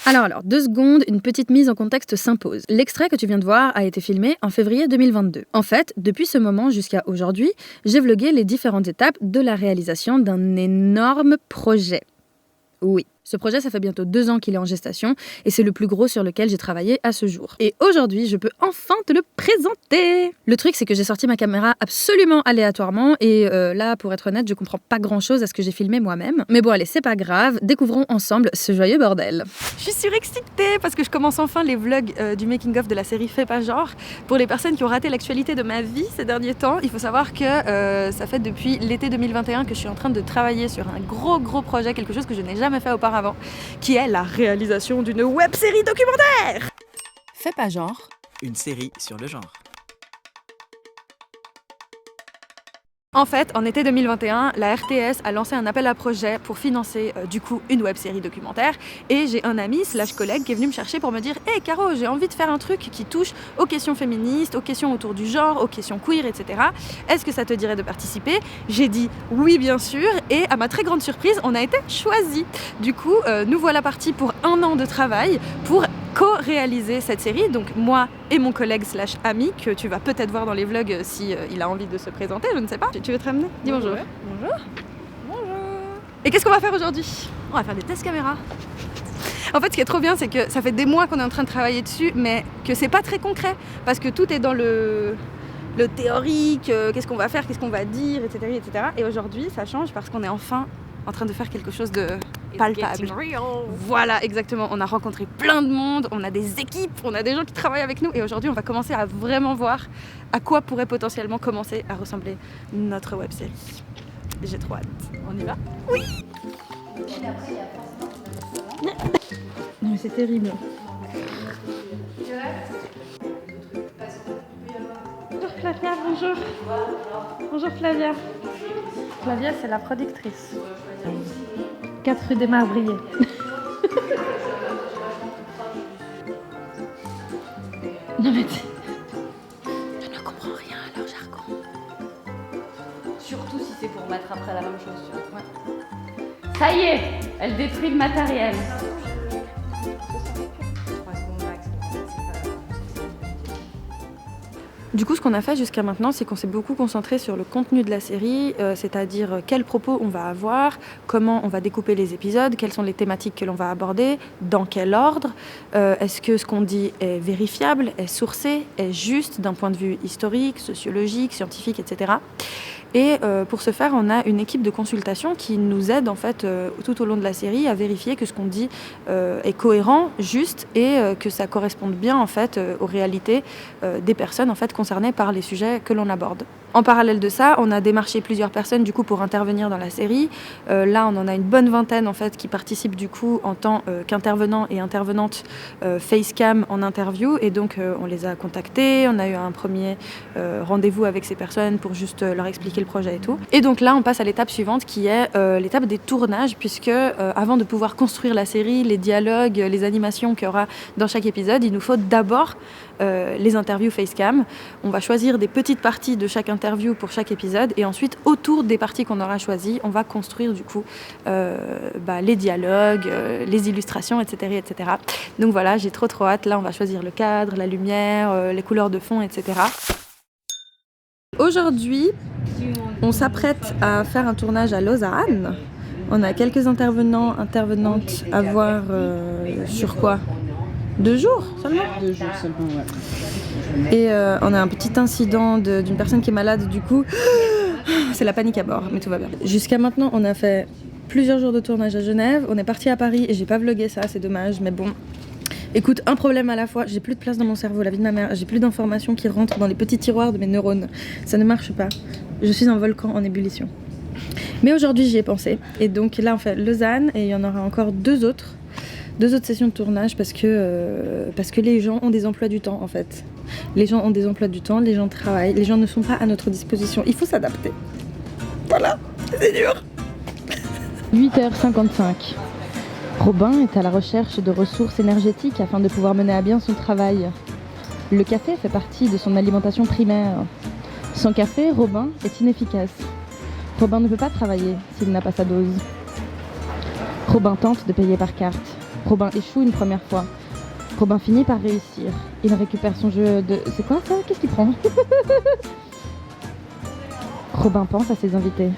Alors, 2 secondes, une petite mise en contexte s'impose. L'extrait que tu viens de voir a été filmé en février 2022. En fait, depuis ce moment jusqu'à aujourd'hui, j'ai vlogué les différentes étapes de la réalisation d'un énorme projet. Oui. Ce projet, ça fait bientôt 2 ans qu'il est en gestation et c'est le plus gros sur lequel j'ai travaillé à ce jour. Et aujourd'hui, je peux enfin te le présenter. Le truc, c'est que j'ai sorti ma caméra absolument aléatoirement et là, pour être honnête, je comprends pas grand-chose à ce que j'ai filmé moi-même. Mais bon, allez, c'est pas grave, découvrons ensemble ce joyeux bordel. Je suis surexcitée parce que je commence enfin les vlogs du making-of de la série Fais pas genre. Pour les personnes qui ont raté l'actualité de ma vie ces derniers temps, il faut savoir que ça fait depuis l'été 2021 que je suis en train de travailler sur un gros projet, quelque chose que je n'ai jamais fait auparavant, qui est la réalisation d'une web-série documentaire. Fais pas genre. Une série sur le genre. En fait, en été 2021, la RTS a lancé un appel à projet pour financer du coup une web-série documentaire et j'ai un ami / collègue qui est venu me chercher pour me dire « Hey Caro, j'ai envie de faire un truc qui touche aux questions féministes, aux questions autour du genre, aux questions queer, etc. Est-ce que ça te dirait de participer ?» J'ai dit « Oui, bien sûr » et à ma très grande surprise, on a été choisis. Du coup, nous voilà partis pour 1 an de travail pour co-réaliser cette série, donc moi et mon collègue / ami que tu vas peut-être voir dans les vlogs si il a envie de se présenter, je ne sais pas. Tu veux te ramener ? Dis bonjour. Bonjour. Bonjour. Et qu'est-ce qu'on va faire aujourd'hui ? On va faire des tests caméra. En fait, ce qui est trop bien, c'est que ça fait des mois qu'on est en train de travailler dessus, mais que c'est pas très concret, parce que tout est dans le théorique, qu'est-ce qu'on va faire, qu'est-ce qu'on va dire, etc. Et aujourd'hui, ça change parce qu'on est enfin en train de faire quelque chose de palpable. Voilà, exactement. On a rencontré plein de monde, on a des équipes, on a des gens qui travaillent avec nous et aujourd'hui, on va commencer à vraiment voir à quoi pourrait potentiellement commencer à ressembler notre web-série. J'ai trop hâte. On y va ? Oui. Non mais c'est terrible. Bonjour Flavia, bonjour. Bonjour Flavia. Flavia, c'est la productrice. 4 rue des Marbriers. Non mais je ne comprends rien à leur jargon. Surtout si c'est pour mettre après la même chose, tu vois. Ouais. Ça y est, elle détruit le matériel. Du coup, ce qu'on a fait jusqu'à maintenant, c'est qu'on s'est beaucoup concentré sur le contenu de la série, c'est-à-dire quels propos on va avoir, comment on va découper les épisodes, quelles sont les thématiques que l'on va aborder, dans quel ordre, est-ce que ce qu'on dit est vérifiable, est sourcé, est juste d'un point de vue historique, sociologique, scientifique, etc. Et pour ce faire, on a une équipe de consultation qui nous aide en fait tout au long de la série à vérifier que ce qu'on dit est cohérent, juste et que ça corresponde bien en fait aux réalités des personnes en fait concernées par les sujets que l'on aborde. En parallèle de ça, on a démarché plusieurs personnes du coup pour intervenir dans la série. Là, on en a une bonne vingtaine en fait qui participent du coup en tant qu'intervenants et intervenantes facecam en interview et donc on les a contactés, on a eu un premier rendez-vous avec ces personnes pour juste leur expliquer le projet et tout. Et donc là, on passe à l'étape suivante qui est l'étape des tournages puisque avant de pouvoir construire la série, les dialogues, les animations qu'il y aura dans chaque épisode, il nous faut d'abord les interviews facecam. On va choisir des petites parties de chaque interview pour chaque épisode et ensuite autour des parties qu'on aura choisies, on va construire du coup les dialogues, les illustrations, etc., etc. Donc voilà, j'ai trop hâte. Là, on va choisir le cadre, la lumière, les couleurs de fond, etc. Aujourd'hui, on s'apprête à faire un tournage à Lausanne. On a quelques intervenants, intervenantes à voir sur quoi ? 2 jours seulement ? 2 jours seulement, ouais. Et on a un petit incident d'une personne qui est malade, du coup, c'est la panique à bord, mais tout va bien. Jusqu'à maintenant, on a fait plusieurs jours de tournage à Genève, on est parti à Paris et j'ai pas vlogué ça, c'est dommage, mais bon. Écoute, un problème à la fois, j'ai plus de place dans mon cerveau, la vie de ma mère, j'ai plus d'informations qui rentrent dans les petits tiroirs de mes neurones. Ça ne marche pas. Je suis un volcan en ébullition. Mais aujourd'hui, j'y ai pensé. Et donc là, on fait Lausanne et il y en aura encore 2 autres sessions de tournage parce que les gens ont des emplois du temps en fait. Les gens ont des emplois du temps, les gens travaillent, les gens ne sont pas à notre disposition. Il faut s'adapter. Voilà, c'est dur. 8h55. Robin est à la recherche de ressources énergétiques afin de pouvoir mener à bien son travail. Le café fait partie de son alimentation primaire. Sans café, Robin est inefficace. Robin ne peut pas travailler s'il n'a pas sa dose. Robin tente de payer par carte. Robin échoue une première fois. Robin finit par réussir. Il récupère son jeu de... C'est quoi ça? Qu'est-ce qu'il prend? Robin pense à ses invités.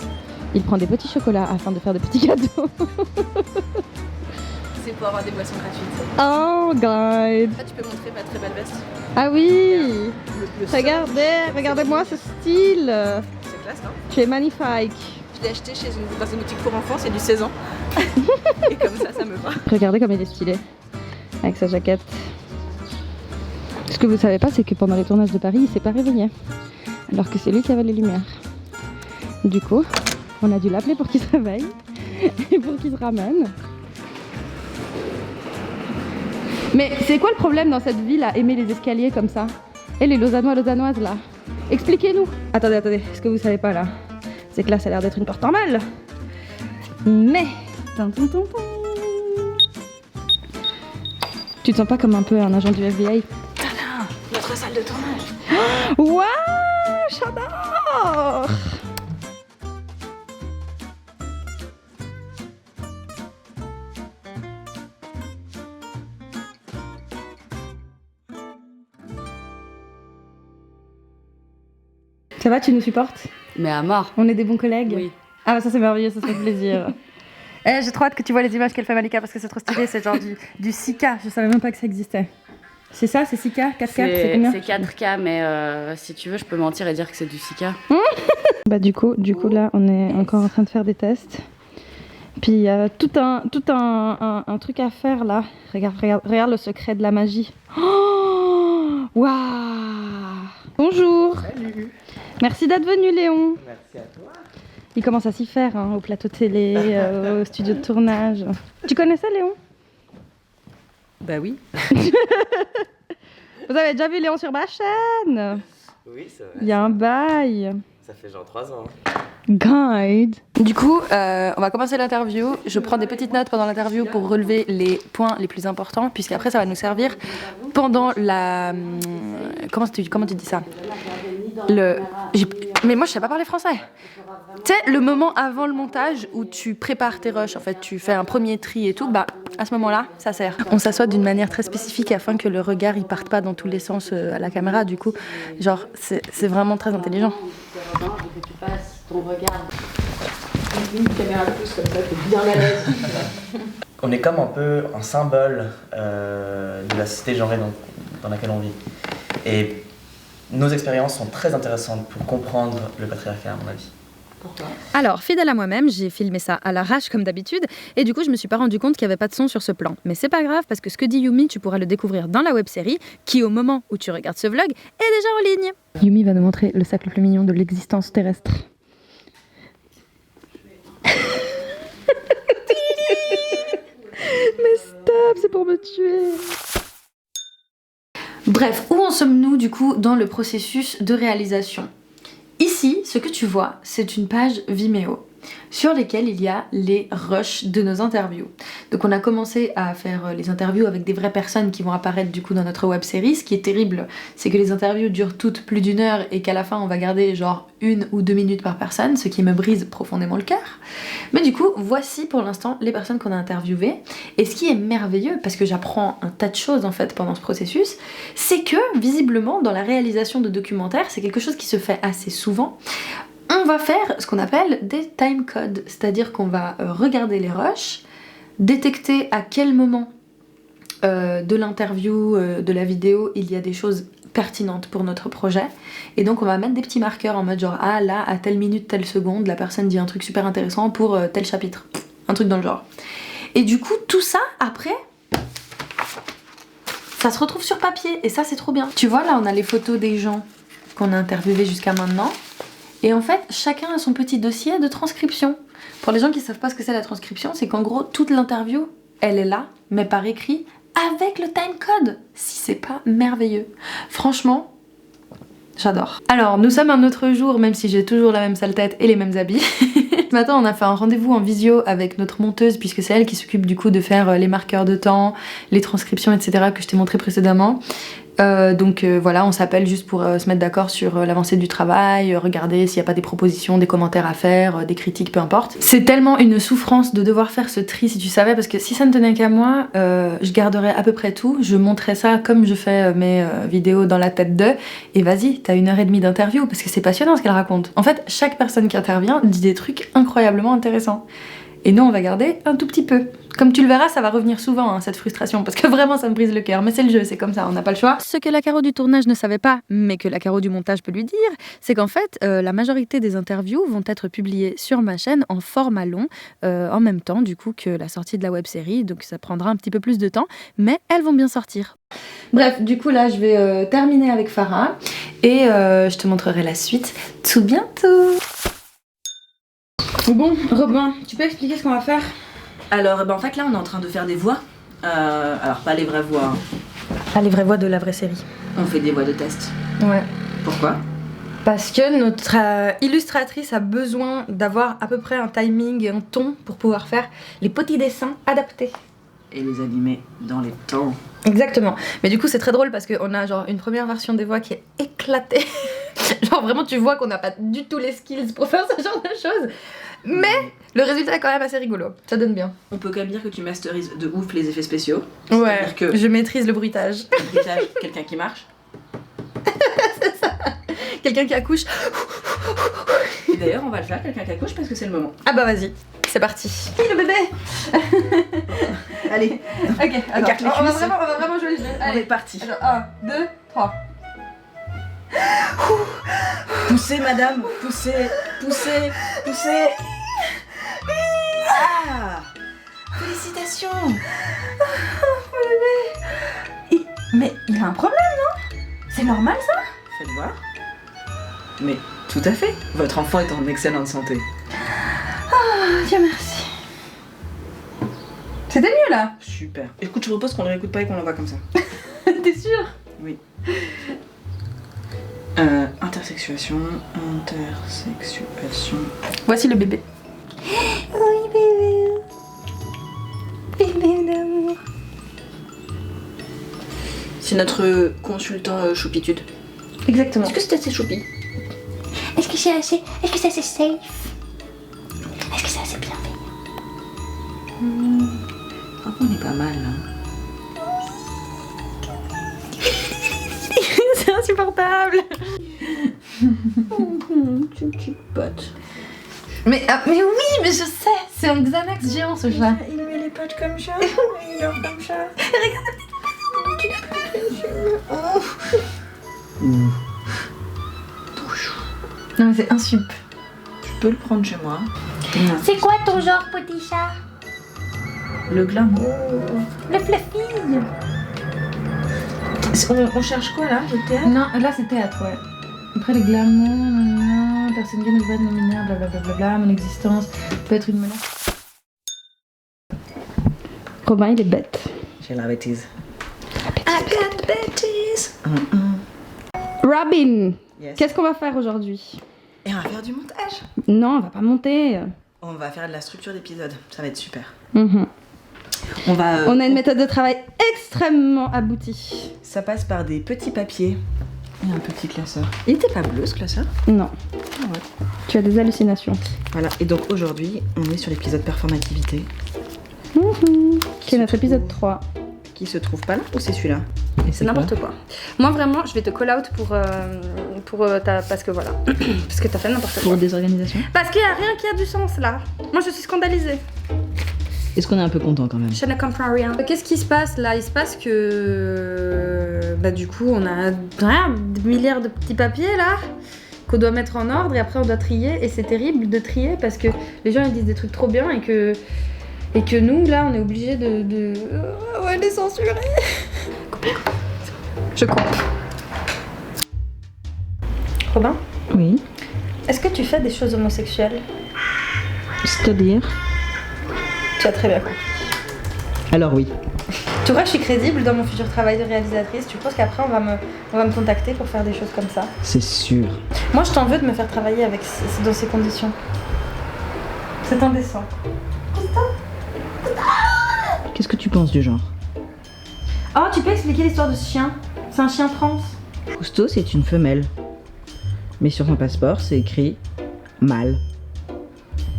Il prend des petits chocolats afin de faire de petits cadeaux. C'est pour avoir des boissons gratuites. Oh, guide. Là, tu peux montrer ma très belle veste. Ah oui. Le Regardez-moi ce style. C'est classe, hein. Tu es magnifique. Je l'ai acheté dans une boutique pour enfants, c'est du 16 ans. Et comme ça me va. Regardez comme il est stylé. Avec sa jaquette. Ce que vous savez pas, c'est que pendant les tournages de Paris, il s'est pas réveillé. Alors que c'est lui qui avait les lumières. Du coup, on a dû l'appeler pour qu'il se réveille. Et pour qu'il se ramène. Mais c'est quoi le problème dans cette ville à aimer les escaliers comme ça? Et les Lausannoises là? Expliquez-nous. Attendez, ce que vous savez pas là, c'est que là ça a l'air d'être une porte normale. Mais... Tu te sens pas comme un peu un agent du FBI? Tada, notre salle de tournage. Waouh, j'adore! Ça va, tu nous supportes? Mais à mort. On est des bons collègues? Oui. Ah bah ça c'est merveilleux, ça fait plaisir. J'ai trop hâte que tu vois les images qu'elle fait Malika parce que c'est trop stylé, c'est genre du 6K, je savais même pas que ça existait. C'est ça, c'est 6K, 4K, c'est combien? C'est 4K, mais si tu veux, je peux mentir et dire que c'est du 6K. Bah du coup là, on est encore en train de faire des tests. Puis il y a tout un truc à faire là. Regarde le secret de la magie. Oh, waouh! Bonjour. Salut. Merci d'être venu Léon. Merci à toi. Il commence à s'y faire hein, au plateau télé, au studio de tournage. Tu connaissais Léon? Bah oui. Vous avez déjà vu Léon sur ma chaîne? Oui, c'est vrai. Il y a un bail. Ça fait genre 3 ans. Guide. Du coup, on va commencer l'interview. Je prends des petites notes pendant l'interview pour relever les points les plus importants, puisqu'après ça va nous servir pendant la... Comment tu dis ça? Mais moi je sais pas parler français. Tu sais, le moment avant le montage où tu prépares tes rushs, en fait, tu fais un premier tri et tout, bah à ce moment-là, ça sert. On s'assoit d'une manière très spécifique afin que le regard il parte pas dans tous les sens à la caméra. Du coup, genre c'est vraiment très intelligent. On est comme un peu un symbole de la société genrée dans laquelle on vit. Et nos expériences sont très intéressantes pour comprendre le patriarcat, à mon avis. Alors, fidèle à moi-même, j'ai filmé ça à l'arrache comme d'habitude, et du coup je me suis pas rendu compte qu'il n'y avait pas de son sur ce plan. Mais c'est pas grave, parce que ce que dit Yumi, tu pourras le découvrir dans la web-série, qui au moment où tu regardes ce vlog, est déjà en ligne. Yumi va nous montrer le sac le plus mignon de l'existence terrestre. Mais stop, c'est pour me tuer. Bref, où en sommes-nous du coup dans le processus de réalisation? Ici, ce que tu vois, c'est une page Vimeo sur lesquelles il y a les rushs de nos interviews. Donc on a commencé à faire les interviews avec des vraies personnes qui vont apparaître du coup dans notre web série. Ce qui est terrible, c'est que les interviews durent toutes plus d'1 heure et qu'à la fin on va garder genre 1 ou 2 minutes par personne, ce qui me brise profondément le cœur. Mais du coup, voici pour l'instant les personnes qu'on a interviewées. Et ce qui est merveilleux, parce que j'apprends un tas de choses en fait pendant ce processus, c'est que visiblement dans la réalisation de documentaires, c'est quelque chose qui se fait assez souvent. On va faire ce qu'on appelle des time codes, c'est-à-dire qu'on va regarder les rushs, détecter à quel moment de l'interview, de la vidéo, il y a des choses pertinentes pour notre projet, et donc on va mettre des petits marqueurs en mode genre ah là à telle minute, telle seconde, la personne dit un truc super intéressant pour tel chapitre, un truc dans le genre. Et du coup tout ça après ça se retrouve sur papier et ça c'est trop bien. Tu vois là on a les photos des gens qu'on a interviewés jusqu'à maintenant. Et en fait, chacun a son petit dossier de transcription. Pour les gens qui ne savent pas ce que c'est la transcription, c'est qu'en gros, toute l'interview, elle est là, mais par écrit, avec le timecode. Si c'est pas merveilleux. Franchement, j'adore. Alors, nous sommes un autre jour, même si j'ai toujours la même sale tête et les mêmes habits. Ce matin, on a fait un rendez-vous en visio avec notre monteuse, puisque c'est elle qui s'occupe du coup de faire les marqueurs de temps, les transcriptions, etc. que je t'ai montré précédemment. Donc voilà, on s'appelle juste pour se mettre d'accord sur l'avancée du travail, regarder s'il n'y a pas des propositions, des commentaires à faire, des critiques, peu importe. C'est tellement une souffrance de devoir faire ce tri, si tu savais, parce que si ça ne tenait qu'à moi, je garderais à peu près tout, je montrais ça comme je fais mes vidéos dans la tête d'eux, et vas-y, t'as 1h30 d'interview, parce que c'est passionnant ce qu'elle raconte. En fait, chaque personne qui intervient dit des trucs incroyablement intéressants. Et nous, on va garder un tout petit peu. Comme tu le verras, ça va revenir souvent, hein, cette frustration, parce que vraiment, ça me brise le cœur. Mais c'est le jeu, c'est comme ça, on n'a pas le choix. Ce que la Caro du tournage ne savait pas, mais que la Caro du montage peut lui dire, c'est qu'en fait, la majorité des interviews vont être publiées sur ma chaîne en format long, en même temps, du coup, que la sortie de la web-série. Donc ça prendra un petit peu plus de temps, mais elles vont bien sortir. Bref, du coup, là, je vais terminer avec Farah, et je te montrerai la suite tout bientôt. Bon, Robin, tu peux expliquer ce qu'on va faire? Alors, en fait, là, on est en train de faire des voix. Alors, pas les vraies voix. Ah, les vraies voix de la vraie série. On fait des voix de test. Ouais. Pourquoi? Parce que notre illustratrice a besoin d'avoir à peu près un timing et un ton pour pouvoir faire les petits dessins adaptés. Et les animer dans les temps. Exactement. Mais du coup, c'est très drôle parce qu'on a genre une première version des voix qui est éclatée. Genre vraiment, tu vois qu'on n'a pas du tout les skills pour faire ce genre de choses. Mais le résultat est quand même assez rigolo. Ça donne bien. On peut quand même dire que tu masterises de ouf les effets spéciaux. Ouais, C'est-à-dire que je maîtrise le bruitage. le bruitage, quelqu'un qui marche. C'est ça. Quelqu'un qui accouche. Et d'ailleurs, on va le faire, quelqu'un qui accouche, parce que c'est le moment. Ah bah vas-y, c'est parti. Qui le bébé? Allez, Ok, attends, écarte les on va cuisses. vraiment jouer le jeu. On Allez, est parti. 1, 2, 3. Poussez, madame, poussez, poussez, poussez. Ah! Félicitations! Mais il a un problème, non? C'est normal ça? Faites voir. Mais tout à fait. Votre enfant est en excellente santé. Dieu merci. C'était mieux là? Super. Écoute, je propose qu'on le réécoute pas et qu'on l'envoie comme ça. T'es sûr? Oui. Intersexuation. Voici le bébé. Oui bébé. Bébé d'amour. C'est notre consultant choupitude. Exactement. Est-ce que c'est assez choupi? Est-ce que c'est assez safe? Est-ce que c'est assez bienveillant? Franchement, on est pas mal là. C'est insupportable. Tu petite pote. Mais oui, mais je sais, c'est un Xanax géant ce chat. Il met les potes comme ça. Il dort comme ça. Trop chou. Non mais c'est insup. Tu peux le prendre chez moi. C'est quoi ton genre, petit chat? Le glamour. Le fluffy? On cherche quoi là? Le théâtre? Non, là c'est théâtre, ouais. Après les glamour, personne bien nouvelle, non binaire, blablabla, mon existence peut être une menace. Robin, il est bête. J'ai la bêtise. I got the bêtise. Robin, Yes. qu'est-ce qu'on va faire aujourd'hui? Et on va faire du montage. Non, on va pas monter. On va faire de la structure d'épisode. Ça va être super. Mhm. On va. On a une méthode de travail extrêmement aboutie. Ça passe par des petits papiers et un petit classeur. Il était pas bleu ce classeur? Non. Ah ouais. Tu as des hallucinations. Voilà. Et donc aujourd'hui, on est sur l'épisode performativité. Qui est notre épisode 3. Qui se trouve pas là ou c'est celui-là? C'est n'importe quoi. Moi vraiment, je vais te call out pour ta... Parce que voilà. Parce que t'as fait n'importe quoi. Pour désorganisation. Parce qu'il y a rien qui a du sens là. Moi je suis scandalisée. Est-ce qu'on est un peu content quand même? Je ne comprends rien. Qu'est-ce qui se passe là? Il se passe que... Bah du coup on a des milliards de petits papiers là qu'on doit mettre en ordre et après on doit trier et c'est terrible de trier parce que les gens ils disent des trucs trop bien et que nous là on est obligés de les censurer. Je coupe. Robin, Oui. est-ce que tu fais des choses homosexuelles? C'est-à-dire? Tu as très bien compris. Alors oui. Tu crois que je suis crédible dans mon futur travail de réalisatrice? Tu penses qu'après on va me contacter pour faire des choses comme ça? C'est sûr. Moi je t'en veux de me faire travailler dans ces conditions. C'est indécent. Qu'est-ce que tu penses du genre? Oh, tu peux expliquer l'histoire de ce chien? C'est un chien trans. Cousteau, c'est une femelle. Mais sur son passeport, c'est écrit mâle.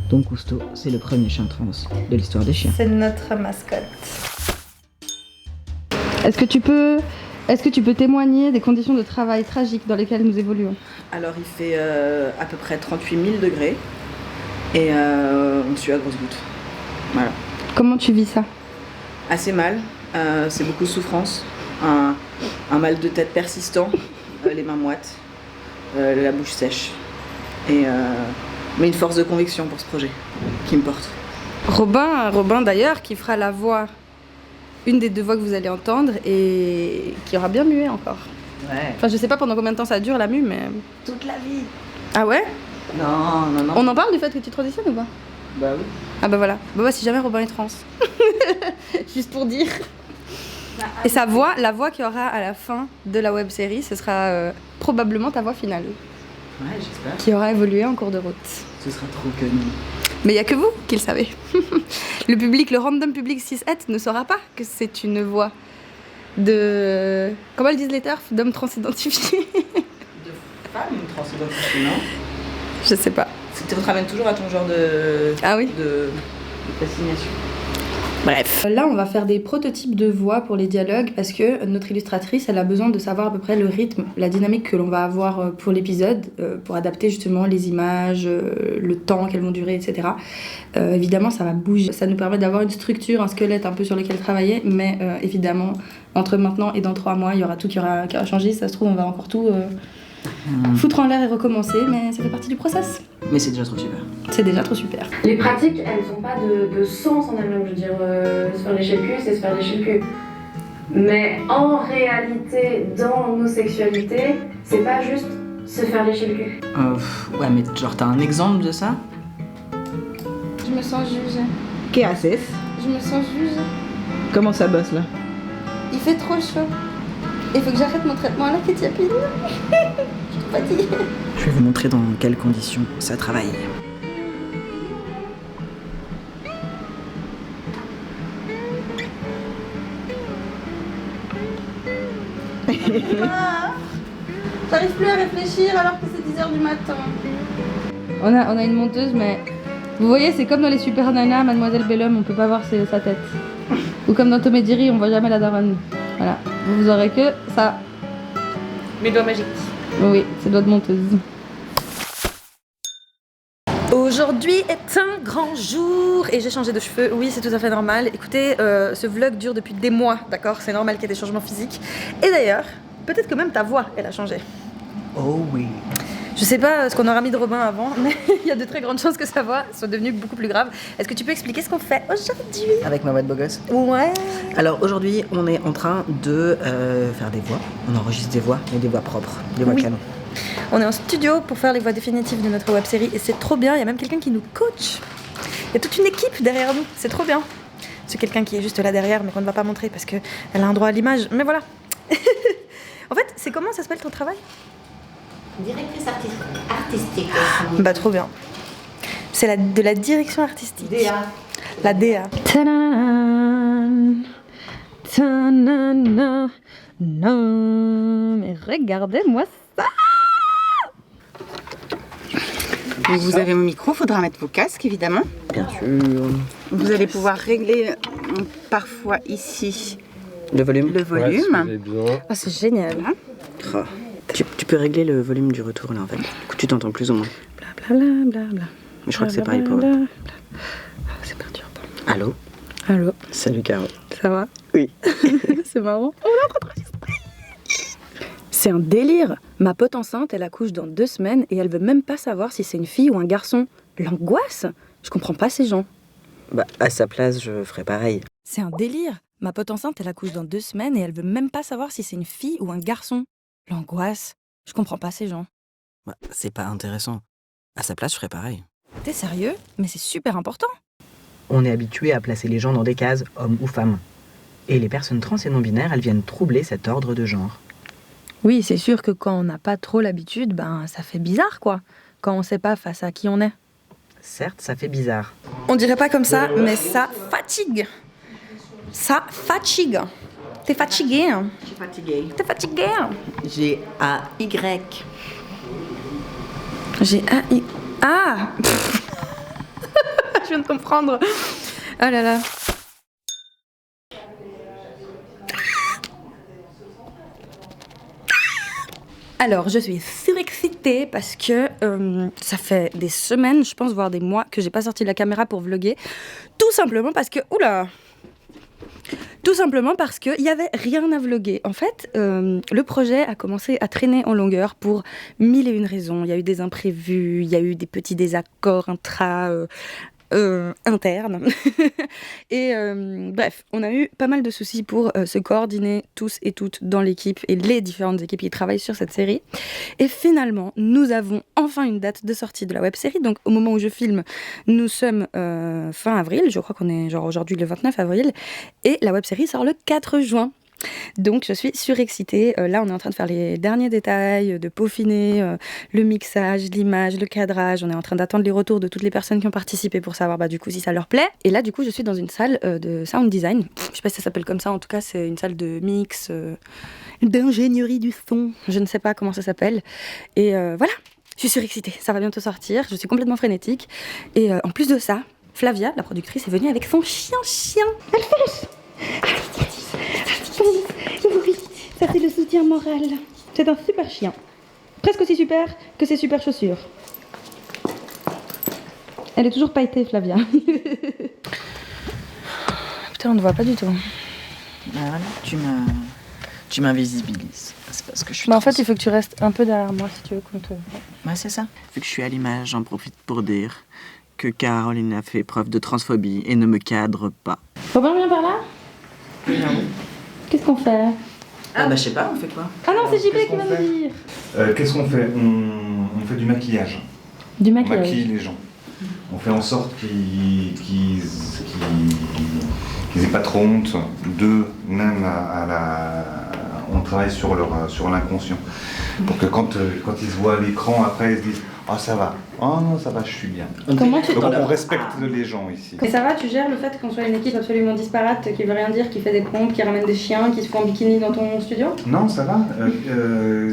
Donc Cousteau, c'est le premier chien trans de l'histoire des chiens. C'est notre mascotte. Est-ce que tu peux témoigner des conditions de travail tragiques dans lesquelles nous évoluons? Alors il fait à peu près 38 000 degrés et on sue à grosses gouttes. Voilà. Comment tu vis ça? Assez mal, c'est beaucoup de souffrance, un mal de tête persistant, les mains moites, la bouche sèche. Mais une force de conviction pour ce projet qui me porte. Robin d'ailleurs, qui fera la voix, une des deux voix que vous allez entendre et qui aura bien mué encore. Ouais. Enfin, je sais pas pendant combien de temps ça dure la mue, mais. Toute la vie. Ah ouais? Non. On en parle du fait que tu transitionnes ou pas? Bah oui. Ah bah voilà. Bah si jamais Robin est trans. Juste pour dire. Et sa voix, la voix qu'il y aura à la fin de la web série, ce sera probablement ta voix finale. Ouais, j'espère. Qui aura évolué en cours de route. Ce sera trop connu. Mais il n'y a que vous qui le savez. Le public, le random public cis-het ne saura pas que c'est une voix de... Comment elles disent les turfs? D'hommes transidentifiés. De femme transidentifiée, non? Je sais pas. Ça te ramène toujours à ton genre de... Ah oui? de fascination. Bref. Là, on va faire des prototypes de voix pour les dialogues parce que notre illustratrice, elle a besoin de savoir à peu près le rythme, la dynamique que l'on va avoir pour l'épisode, pour adapter justement les images, le temps qu'elles vont durer, etc. Évidemment, ça va bouger. Ça nous permet d'avoir une structure, un squelette un peu sur lequel travailler, mais évidemment, entre maintenant et dans 3 mois, il y aura tout qui aura changé. Si ça se trouve, on va encore tout foutre en l'air et recommencer, mais ça fait partie du process. Mais c'est déjà trop super. C'est déjà trop super. Les pratiques, elles n'ont pas de sens en elles-mêmes. Je veux dire, se faire lécher le cul, c'est se faire lécher le cul. Mais en réalité, dans nos sexualités, c'est pas juste se faire lécher le cul. Ouais, mais genre, t'as un exemple de ça? Je me sens jugée. ¿Qué haces? Je me sens jugée. Comment ça bosse là? Il fait trop chaud. Il faut que j'arrête mon traitement à la kétiapine. Je suis trop fatiguée. Je vais vous montrer dans quelles conditions ça travaille. J'arrive plus à réfléchir alors que c'est 10h du matin. On a une monteuse, mais vous voyez, c'est comme dans les Super Nanas, Mademoiselle Bellum, on peut pas voir sa tête. Ou comme dans Tom et Jerry, on voit jamais la daronne. Voilà, vous aurez que ça. Mes doigts magiques. Oui, c'est doigt de monteuse. Aujourd'hui est un grand jour et j'ai changé de cheveux. Oui, c'est tout à fait normal. Écoutez, ce vlog dure depuis des mois, d'accord? C'est normal qu'il y ait des changements physiques. Et d'ailleurs, peut-être que même ta voix, elle a changé. Oh oui. Je sais pas ce qu'on aura mis de Robin avant, mais il y a de très grandes chances que sa voix soit devenue beaucoup plus grave. Est-ce que tu peux expliquer ce qu'on fait aujourd'hui? Avec ma voix de beau gosse. Ouais. Alors aujourd'hui, on est en train de faire des voix. On enregistre des voix, mais des voix propres, des voix canon. On est en studio pour faire les voix définitives de notre web-série et c'est trop bien. Il y a même quelqu'un qui nous coach. Il y a toute une équipe derrière nous. C'est trop bien. C'est quelqu'un qui est juste là derrière, mais qu'on ne va pas montrer parce qu'elle a un droit à l'image. Mais voilà. En fait, c'est comment ça s'appelle ton travail? Directrice artistique. Bah trop bien. C'est de la direction artistique. DA. La DA. Ta-da-da-da. Ta-na-na. Non, mais regardez-moi ça. Vous avez mon micro, faudra mettre vos casques évidemment. Bien sûr. Vous allez pouvoir régler parfois ici Le volume. le volume. Oh, c'est génial. Oh. Tu peux régler le volume du retour là en fait. Du coup, tu t'entends plus ou moins. Blablabla. Mais je crois que c'est pareil pour eux. C'est perturbant. Allô? Allô, Salut Caro. ça va? Oui. C'est marrant. C'est un délire. Ma pote enceinte, elle accouche dans 2 semaines et elle veut même pas savoir si c'est une fille ou un garçon. L'angoisse. Je comprends pas ces gens. Bah, à sa place, je ferais pareil. C'est un délire. Ma pote enceinte, elle accouche dans 2 semaines et elle veut même pas savoir si c'est une fille ou un garçon. L'angoisse. Je comprends pas ces gens. Bah, c'est pas intéressant. À sa place, je ferais pareil. T'es sérieux? Mais c'est super important. On est habitué à placer les gens dans des cases, hommes ou femmes. Et les personnes trans et non-binaires, elles viennent troubler cet ordre de genre. Oui, c'est sûr que quand on n'a pas trop l'habitude, ben ça fait bizarre quoi. Quand on sait pas face à qui on est. Certes, ça fait bizarre. On dirait pas comme ça, mais ça fatigue. Ça fatigue. T'es fatigué, hein? Fatiguée. T'es fatiguée? G-A-Y. G-A-I... Ah Je viens de comprendre. Oh là là. Alors, je suis surexcitée parce que ça fait des semaines, je pense, voire des mois, que j'ai pas sorti la caméra pour vlogger. Tout simplement parce que... Oula! Tout simplement parce qu'il n'y avait rien à vlogger. En fait, le projet a commencé à traîner en longueur pour 1001 raisons. Il y a eu des imprévus, il y a eu des petits désaccords internes. Et bref, on a eu pas mal de soucis pour se coordonner tous et toutes dans l'équipe et les différentes équipes qui travaillent sur cette série. Et finalement, nous avons enfin une date de sortie de la web-série. Donc au moment où je filme, nous sommes fin avril. Je crois qu'on est genre aujourd'hui le 29 avril. Et la web-série sort le 4 juin. Donc je suis surexcitée. Là on est en train de faire les derniers détails, de peaufiner le mixage, l'image, le cadrage. On est en train d'attendre les retours de toutes les personnes qui ont participé pour savoir du coup si ça leur plaît. Et là du coup je suis dans une salle de sound design. Je sais pas si ça s'appelle comme ça, en tout cas c'est une salle de mix, d'ingénierie du son. Je ne sais pas comment ça s'appelle. Et voilà, je suis surexcitée. Ça va bientôt sortir. Je suis complètement frénétique. Et en plus de ça, Flavia, la productrice, est venue avec son chien. Alphonse! Oui, ça c'est le soutien moral. C'est un super chien. Presque aussi super que ses super chaussures. Elle est toujours pailletée, Flavia. Putain, on ne voit pas du tout. Voilà, tu m'invisibilises. C'est parce que je suis. Mais en fait, il faut que tu restes un peu derrière moi si tu veux qu'on te... Ouais, c'est ça. Vu que je suis à l'image, j'en profite pour dire que Caroline a fait preuve de transphobie et ne me cadre pas. Robin vient par là? Non. Qu'est-ce qu'on fait? Ah bah je sais pas, on fait quoi? Ah non, c'est JP qui va me dire. Qu'est-ce qu'on fait? On fait du maquillage. Du On maquillage. maquille les gens. On fait en sorte qu'ils aient pas trop honte d'eux, même on travaille sur l'inconscient. Pour que quand ils se voient à l'écran, après ils se disent « Oh ça va, oh non ça va, je suis bien ». Comment tu... Donc on respecte les gens ici. Et ça va, tu gères le fait qu'on soit une équipe absolument disparate, qui veut rien dire, qui fait des pompes, qui ramène des chiens, qui se font en bikini dans ton studio? Non, ça va,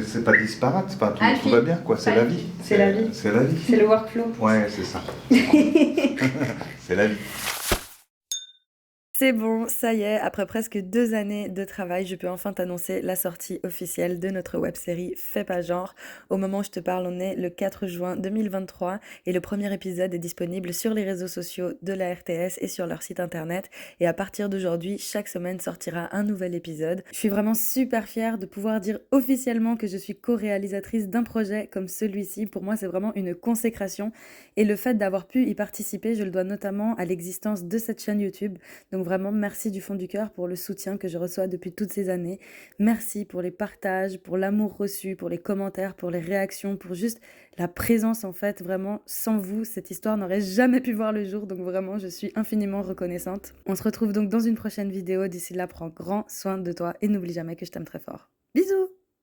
c'est pas disparate, c'est pas tout va bien quoi, c'est la vie. C'est la vie. C'est la vie. C'est le workflow. Ouais, c'est ça. C'est la vie. C'est bon, ça y est, après presque 2 années de travail, je peux enfin t'annoncer la sortie officielle de notre web-série Fais pas genre. Au moment où je te parle, on est le 4 juin 2023 et le premier épisode est disponible sur les réseaux sociaux de la RTS et sur leur site internet. Et à partir d'aujourd'hui, chaque semaine sortira un nouvel épisode. Je suis vraiment super fière de pouvoir dire officiellement que je suis co-réalisatrice d'un projet comme celui-ci. Pour moi, c'est vraiment une consécration. Et le fait d'avoir pu y participer, je le dois notamment à l'existence de cette chaîne YouTube. Donc vraiment, merci du fond du cœur pour le soutien que je reçois depuis toutes ces années. Merci pour les partages, pour l'amour reçu, pour les commentaires, pour les réactions, pour juste la présence en fait. Vraiment, sans vous, cette histoire n'aurait jamais pu voir le jour. Donc vraiment, je suis infiniment reconnaissante. On se retrouve donc dans une prochaine vidéo. D'ici là, prends grand soin de toi et n'oublie jamais que je t'aime très fort. Bisous!